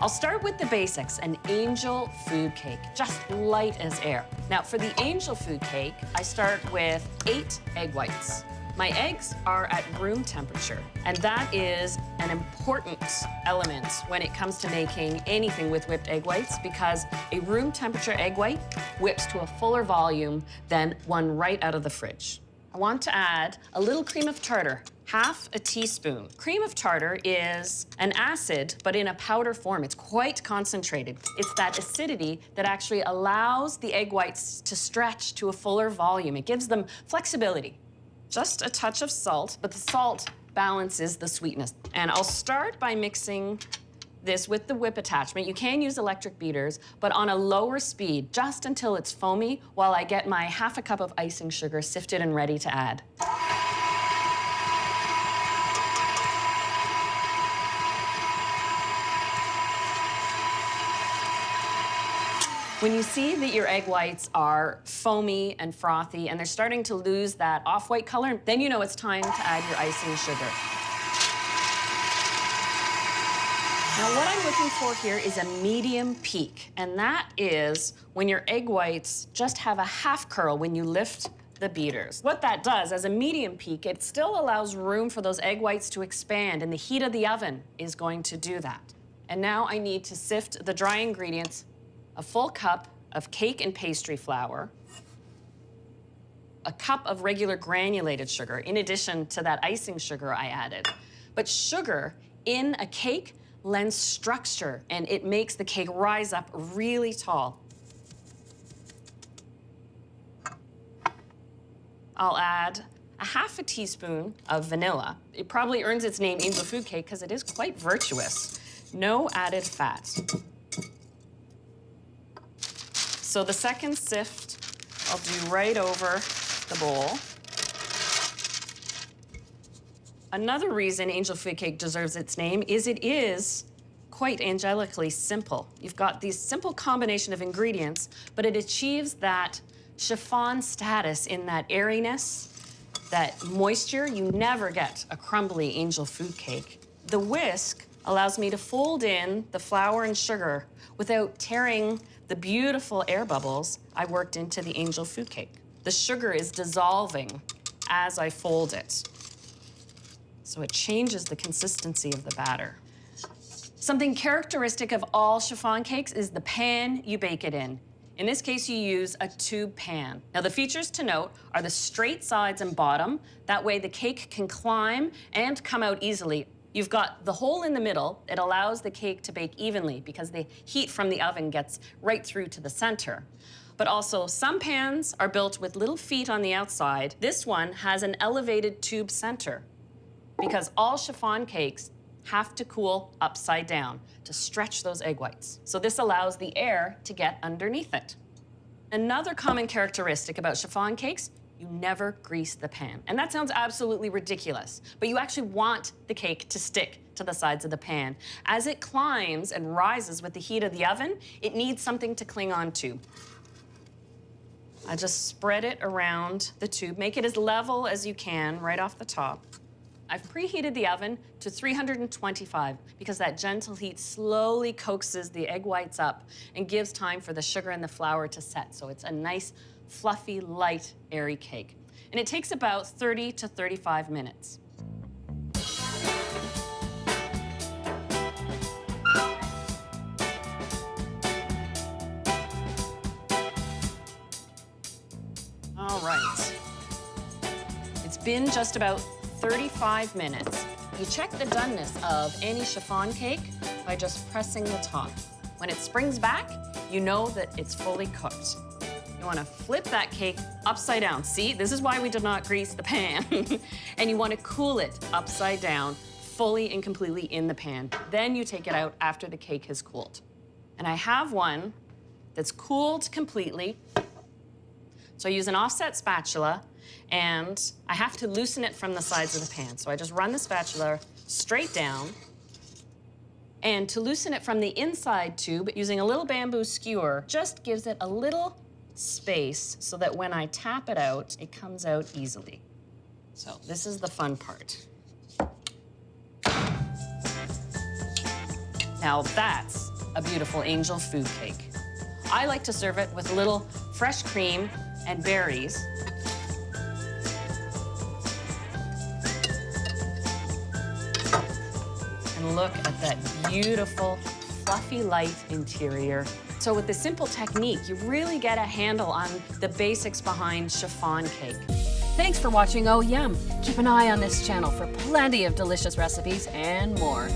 I'll start with the basics, an angel food cake, just light as air. Now, for the angel food cake, I start with 8 egg whites. My eggs are at room temperature, and that is an important element when it comes to making anything with whipped egg whites, because a room temperature egg white whips to a fuller volume than one right out of the fridge. I want to add a little cream of tartar, half a teaspoon. Cream of tartar is an acid, but in a powder form. It's quite concentrated. It's that acidity that actually allows the egg whites to stretch to a fuller volume. It gives them flexibility. Just a touch of salt, but the salt balances the sweetness. And I'll start by mixing this with the whip attachment. You can use electric beaters, but on a lower speed, just until it's foamy, while I get my half a cup of icing sugar sifted and ready to add. When you see that your egg whites are foamy and frothy and they're starting to lose that off-white color, then you know it's time to add your icing sugar. Now, what I'm looking for here is a medium peak, and that is when your egg whites just have a half curl when you lift the beaters. What that does, as a medium peak, it still allows room for those egg whites to expand, and the heat of the oven is going to do that. And now I need to sift the dry ingredients: a full cup of cake and pastry flour, a cup of regular granulated sugar, in addition to that icing sugar I added. But sugar in a cake lends structure, and it makes the cake rise up really tall. I'll add a half a teaspoon of vanilla. It probably earns its name angel food cake because it is quite virtuous. No added fat. So the second sift I'll do right over the bowl. Another reason angel food cake deserves its name is it is quite angelically simple. You've got these simple combination of ingredients, but it achieves that chiffon status in that airiness, that moisture. You never get a crumbly angel food cake. The whisk allows me to fold in the flour and sugar without tearing the beautiful air bubbles I worked into the angel food cake. The sugar is dissolving as I fold it, so it changes the consistency of the batter. Something characteristic of all chiffon cakes is the pan you bake it in. In this case, you use a tube pan. Now, the features to note are the straight sides and bottom. That way the cake can climb and come out easily. You've got the hole in the middle. It allows the cake to bake evenly because the heat from the oven gets right through to the center. But also, some pans are built with little feet on the outside. This one has an elevated tube center because all chiffon cakes have to cool upside down to stretch those egg whites. So this allows the air to get underneath it. Another common characteristic about chiffon cakes: you never grease the pan. And that sounds absolutely ridiculous, but you actually want the cake to stick to the sides of the pan. As it climbs and rises with the heat of the oven, it needs something to cling on to. I just spread it around the tube. Make it as level as you can right off the top. I've preheated the oven to 325 because that gentle heat slowly coaxes the egg whites up and gives time for the sugar and the flour to set. So it's a nice, fluffy, light, airy cake. And it takes about 30 to 35 minutes. All right. It's been just about 35 minutes. You check the doneness of any chiffon cake by just pressing the top. When it springs back, you know that it's fully cooked. You want to flip that cake upside down. See, this is why we did not grease the pan. And you want to cool it upside down, fully and completely in the pan. Then you take it out after the cake has cooled. And I have one that's cooled completely. So I use an offset spatula, and I have to loosen it from the sides of the pan. So I just run the spatula straight down. And to loosen it from the inside tube, using a little bamboo skewer, just gives it a little space so that when I tap it out, it comes out easily. So this is the fun part. Now that's a beautiful angel food cake. I like to serve it with a little fresh cream and berries. And look at that beautiful, fluffy, light interior. So with this simple technique, you really get a handle on the basics behind chiffon cake. Thanks for watching Oh Yum. Keep an eye on this channel for plenty of delicious recipes and more.